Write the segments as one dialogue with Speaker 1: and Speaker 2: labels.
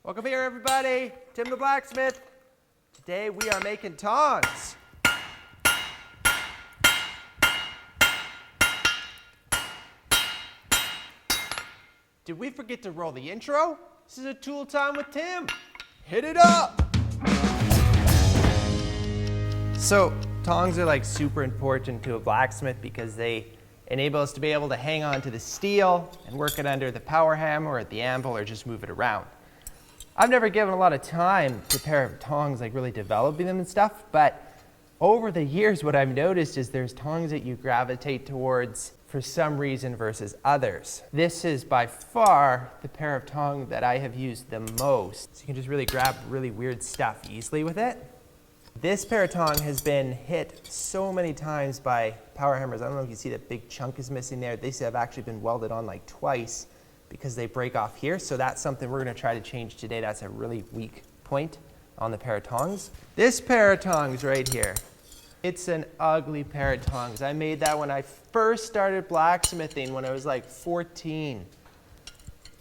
Speaker 1: Welcome here, everybody. Tim the Blacksmith. Today we are making tongs. Did we forget to roll the intro? This is a tool time with Tim. Hit it up. So tongs are like super important to a blacksmith because they enable us to be able to hang on to the steel and work it under the power hammer or at the anvil or just move it around. I've never given a lot of time to a pair of tongs, like really developing them and stuff, but over the years what I've noticed is there's tongs that you gravitate towards for some reason versus others. This is by far the pair of tongs that I have used the most. So you can just really grab really weird stuff easily with it. This pair of tongs has been hit so many times by power hammers. I don't know if you see that big chunk is missing there. These have actually been welded on like twice because they break off here. So that's something we're gonna try to change today. That's a really weak point on the pair of tongs. This pair of tongs right here, it's an ugly pair of tongs. I made that when I first started blacksmithing when I was like 14.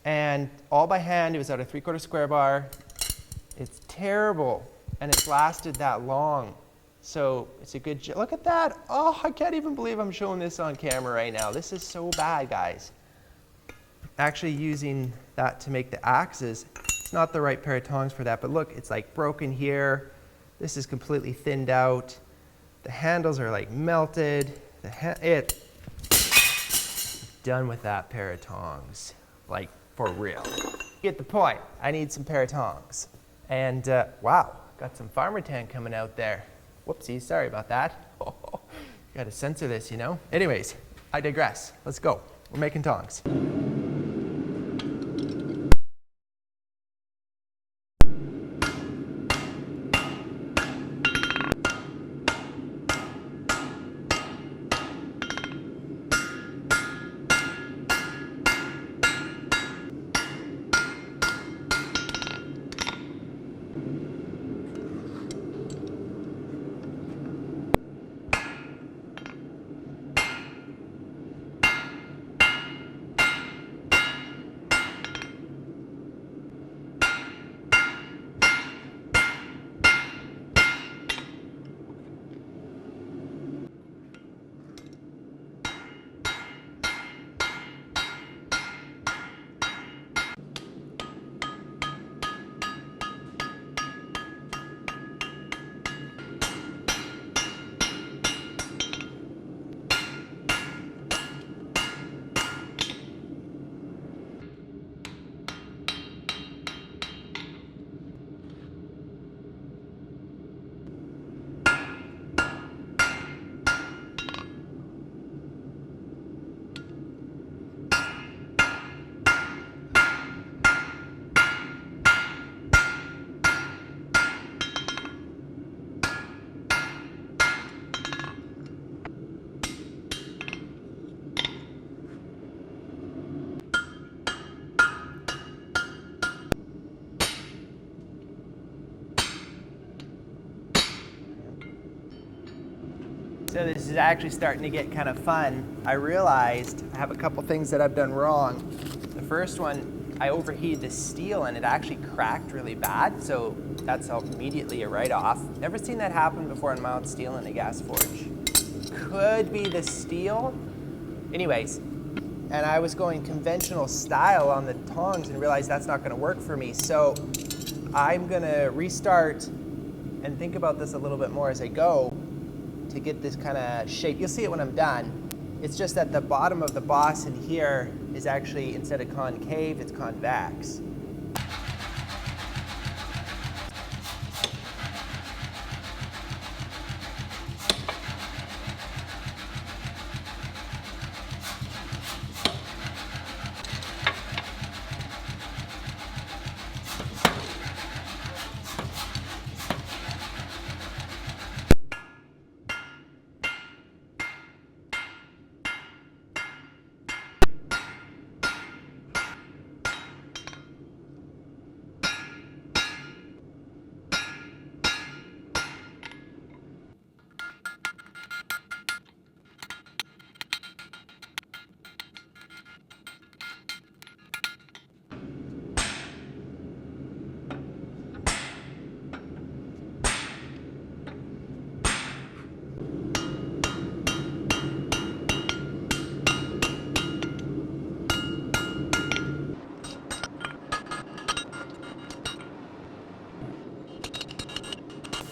Speaker 1: And all by hand, it was out of 3/4 square bar. It's terrible. And it's lasted that long. So it's a good, look at that. Oh, I can't even believe I'm showing this on camera right now. This is so bad, guys. Actually using that to make the axes, it's not the right pair of tongs for that, but look, it's like broken here. This is completely thinned out. The handles are like melted. Done with that pair of tongs, like for real. Get the point, I need some pair of tongs. And wow. Got some farmer tan coming out there. Whoopsie, sorry about that. Gotta censor this, you know? Anyways, I digress. Let's go. We're making tongs. So this is actually starting to get kind of fun. I realized I have a couple things that I've done wrong. The first one, I overheated the steel and it actually cracked really bad, so that's immediately a write-off. Never seen that happen before in mild steel in a gas forge. Could be the steel. Anyways, and I was going conventional style on the tongs and realized that's not gonna work for me. So I'm gonna restart and think about this a little bit more as I go to get this kind of shape. You'll see it when I'm done. It's just that the bottom of the boss in here is actually, instead of concave, it's convex.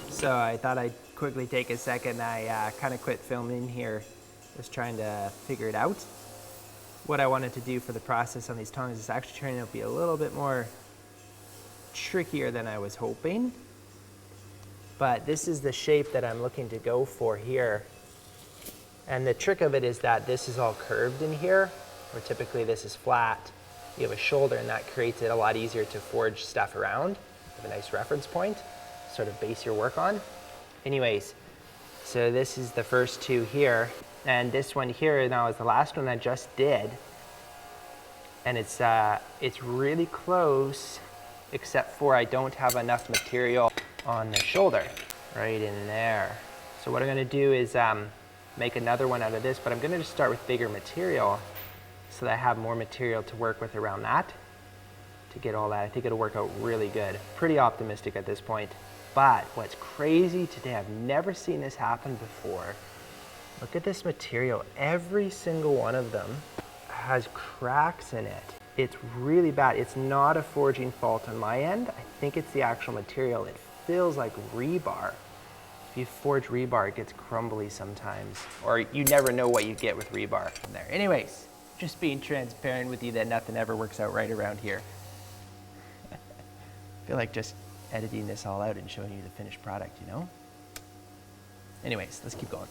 Speaker 1: So I thought I'd quickly take a second. I kind of quit filming here, just trying to figure it out. What I wanted to do for the process on these tongs is actually turning out to be a little bit more trickier than I was hoping. But this is the shape that I'm looking to go for here. And the trick of it is that this is all curved in here, where typically this is flat. You have a shoulder, and that creates it a lot easier to forge stuff around. You have a nice reference point, sort of base your work on. Anyways, so this is the first two here, and this one here now is the last one I just did. And it's really close, except for I don't have enough material on the shoulder, right in there. So what I'm gonna do is make another one out of this, but I'm gonna just start with bigger material so that I have more material to work with around that to get all that. I think it'll work out really good. Pretty optimistic at this point. But what's crazy today, I've never seen this happen before. Look at this material. Every single one of them has cracks in it. It's really bad. It's not a forging fault on my end. I think it's the actual material. It feels like rebar. If you forge rebar, it gets crumbly sometimes. Or you never know what you get with rebar from there. Anyways, just being transparent with you that nothing ever works out right around here. I feel like just editing this all out and showing you the finished product, you know? Anyways, let's keep going.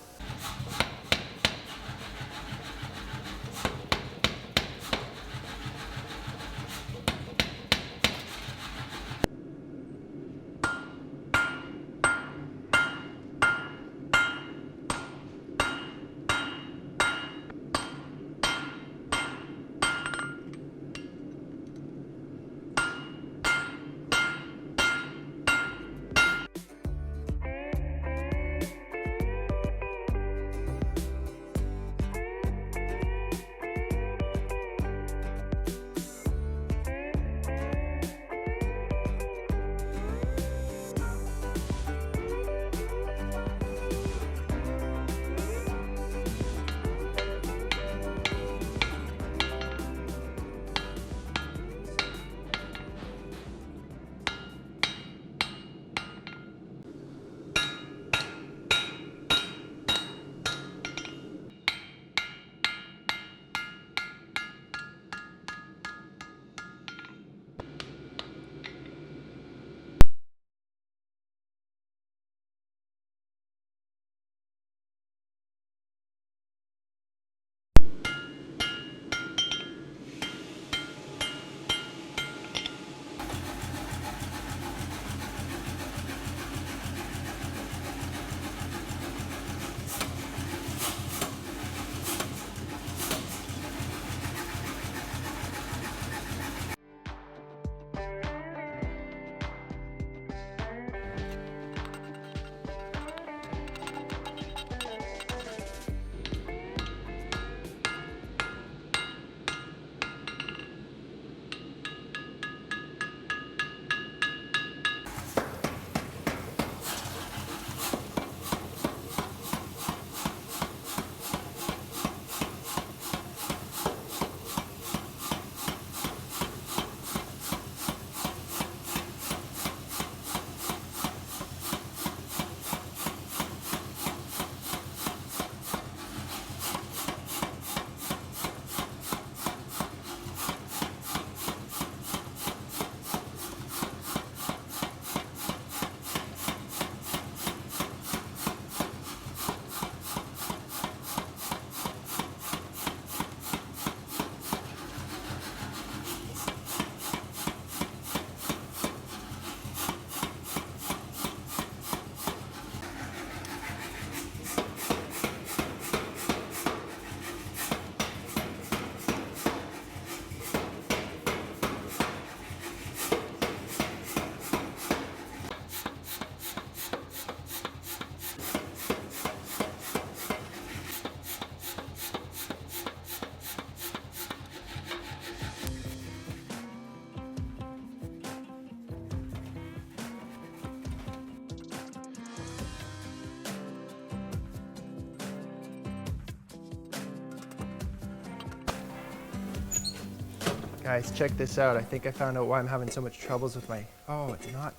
Speaker 1: Guys, check this out. I think I found out why I'm having so much troubles with my, oh, it's not.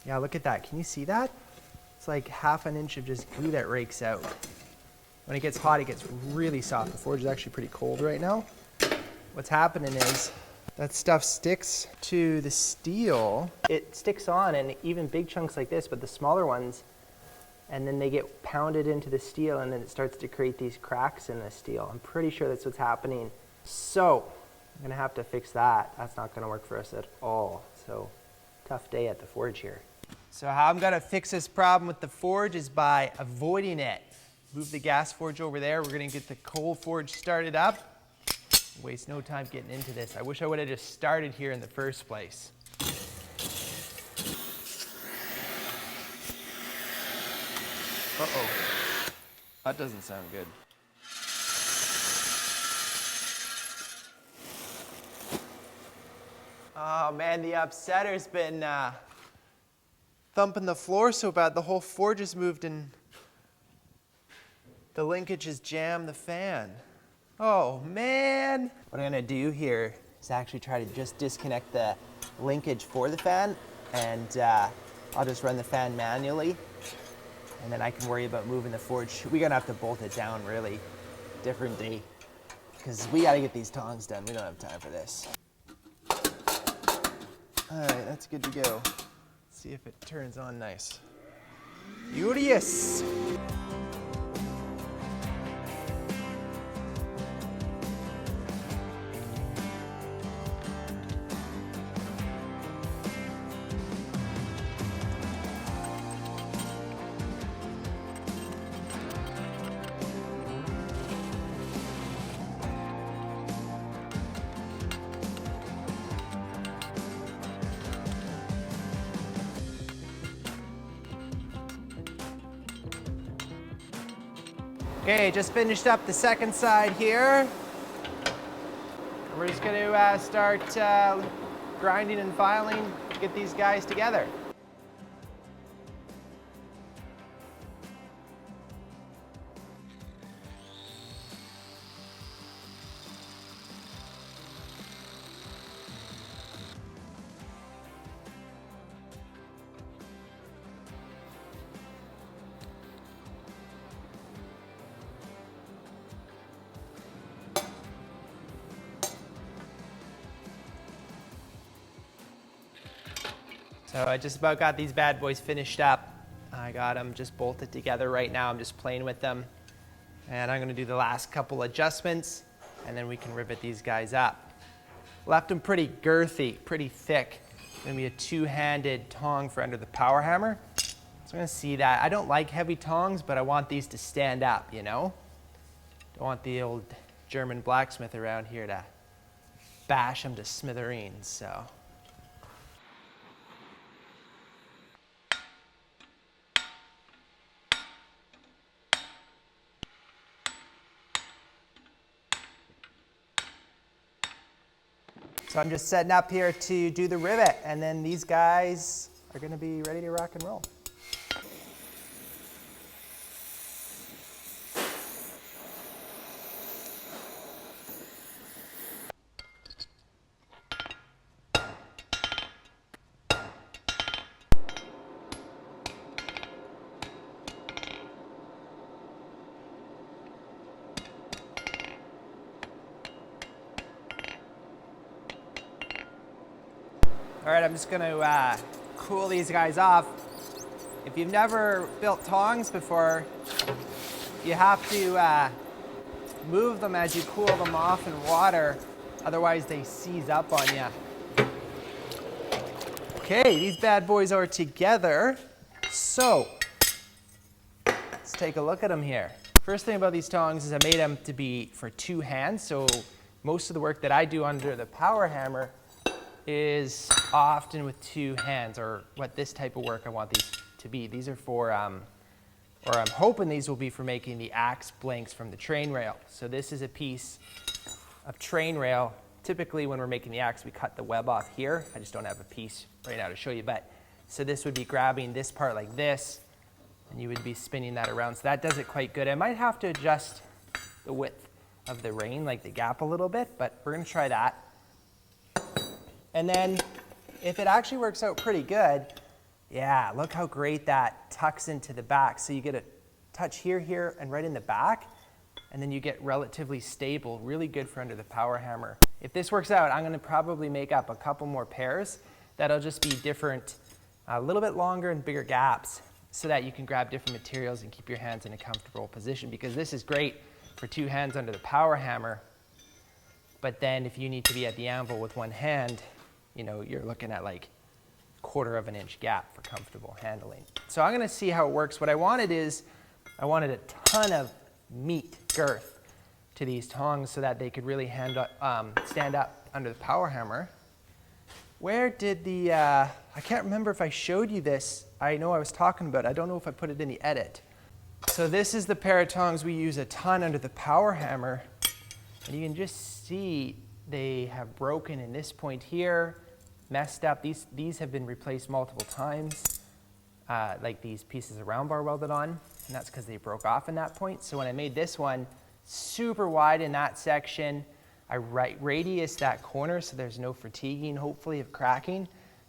Speaker 1: Yeah, look at that. Can you see that? It's like half an inch of just glue that rakes out. When it gets hot, it gets really soft. The forge is actually pretty cold right now. What's happening is that stuff sticks to the steel. It sticks on, and even big chunks like this, but the smaller ones, and then they get pounded into the steel, and then it starts to create these cracks in the steel. I'm pretty sure that's what's happening. So I'm gonna have to fix that. That's not gonna work for us at all. So tough day at the forge here. So how I'm gonna fix this problem with the forge is by avoiding it. Move the gas forge over there. We're gonna get the coal forge started up. Waste no time getting into this. I wish I would have just started here in the first place. Uh-oh. That doesn't sound good. Oh man, the upsetter's been thumping the floor so bad the whole forge has moved and the linkage has jammed the fan. Oh man! What I'm gonna do here is actually try to just disconnect the linkage for the fan, and I'll just run the fan manually, and then I can worry about moving the forge. We're gonna have to bolt it down really. Different day, because we gotta get these tongs done. We don't have time for this. All right, that's good to go. Let's see if it turns on nice. Furious! Okay, just finished up the second side here. We're just going to start grinding and filing to get these guys together. So I just about got these bad boys finished up. I got them just bolted together right now. I'm just playing with them. And I'm gonna do the last couple adjustments, and then we can rivet these guys up. Left them pretty girthy, pretty thick. Gonna be a two-handed tong for under the power hammer. So I'm gonna see that. I don't like heavy tongs, but I want these to stand up, you know? Don't want the old German blacksmith around here to bash them to smithereens, so. So I'm just setting up here to do the rivet, and then these guys are gonna be ready to rock and roll. All right, I'm just gonna cool these guys off. If you've never built tongs before, you have to move them as you cool them off in water, otherwise they seize up on you. Okay, these bad boys are together. So, let's take a look at them here. First thing about these tongs is I made them to be for two hands, so most of the work that I do under the power hammer is often with two hands, or what this type of work I want these to be. These are for, or I'm hoping these will be for making the axe blanks from the train rail. So this is a piece of train rail. Typically when we're making the axe, we cut the web off here. I just don't have a piece right now to show you, but so this would be grabbing this part like this, and you would be spinning that around. So that does it quite good. I might have to adjust the width of the rein, like the gap a little bit, but we're gonna try that. And then if it actually works out pretty good, yeah, look how great that tucks into the back. So you get a touch here, here, and right in the back, and then you get relatively stable, really good for under the power hammer. If this works out, I'm gonna probably make up a couple more pairs that'll just be different, a little bit longer and bigger gaps, so that you can grab different materials and keep your hands in a comfortable position, because this is great for two hands under the power hammer. But then if you need to be at the anvil with one hand, you know, you're looking at like 1/4 of an inch gap for comfortable handling. So I'm gonna see how it works. What I wanted is, I wanted a ton of meat, girth, to these tongs so that they could really stand up under the power hammer. Where did the, I can't remember if I showed you this. I know I was talking about it. I don't know if I put it in the edit. So this is the pair of tongs we use a ton under the power hammer. And you can just see they have broken in this point here, messed up. These have been replaced multiple times, like these pieces of round bar welded on, and that's because they broke off in that point. So when I made this one super wide in that section, I radius that corner so there's no fatiguing, hopefully, of cracking.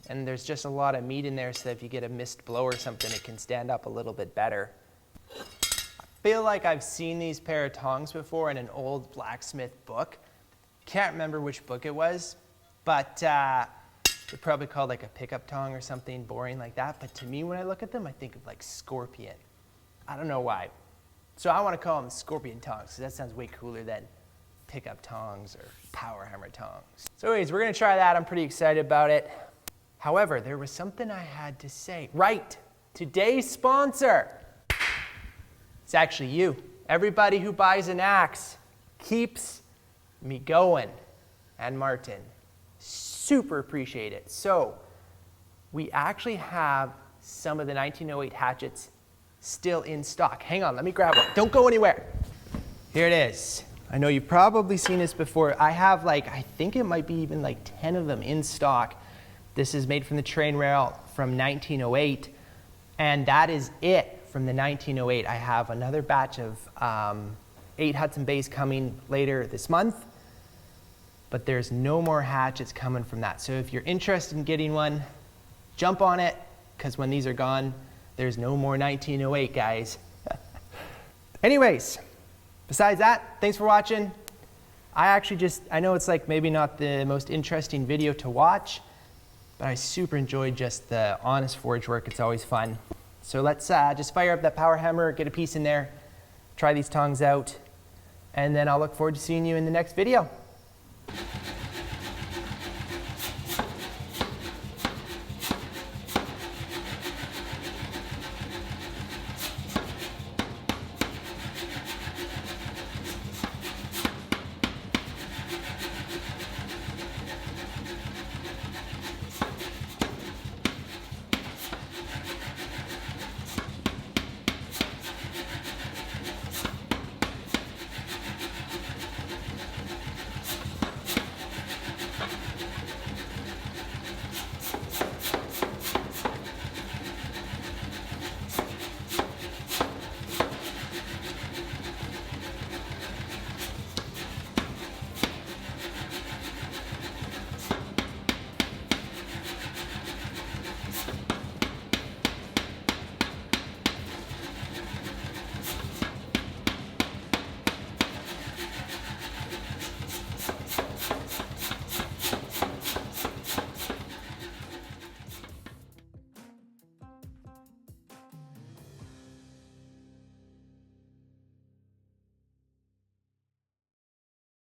Speaker 1: And there's just a lot of meat in there so that if you get a missed blow or something, it can stand up a little bit better. I feel like I've seen these pair of tongs before in an old blacksmith book. Can't remember which book it was, but they're probably called like a pickup tong or something boring like that. But to me, when I look at them, I think of like scorpion. I don't know why. So I want to call them scorpion tongs, because that sounds way cooler than pickup tongs or power hammer tongs. So anyways, we're gonna try that. I'm pretty excited about it. However, there was something I had to say. Right, today's sponsor. It's actually you. Everybody who buys an axe keeps me going. And Martin, super appreciate it. So we actually have some of the 1908 hatchets still in stock. Hang on, let me grab one. Don't go anywhere. Here it is. I know you've probably seen this before. I have like, I think it might be even like 10 of them in stock. This is made from the train rail from 1908, and that is it from the 1908. I have another batch of 8 Hudson Bays coming later this month, but there's no more hatchets coming from that. So if you're interested in getting one, jump on it, because when these are gone, there's no more 1908, guys. Anyways, besides that, thanks for watching. I know it's like maybe not the most interesting video to watch, but I super enjoyed just the honest forge work. It's always fun. So let's just fire up that power hammer, get a piece in there, try these tongs out, and then I'll look forward to seeing you in the next video.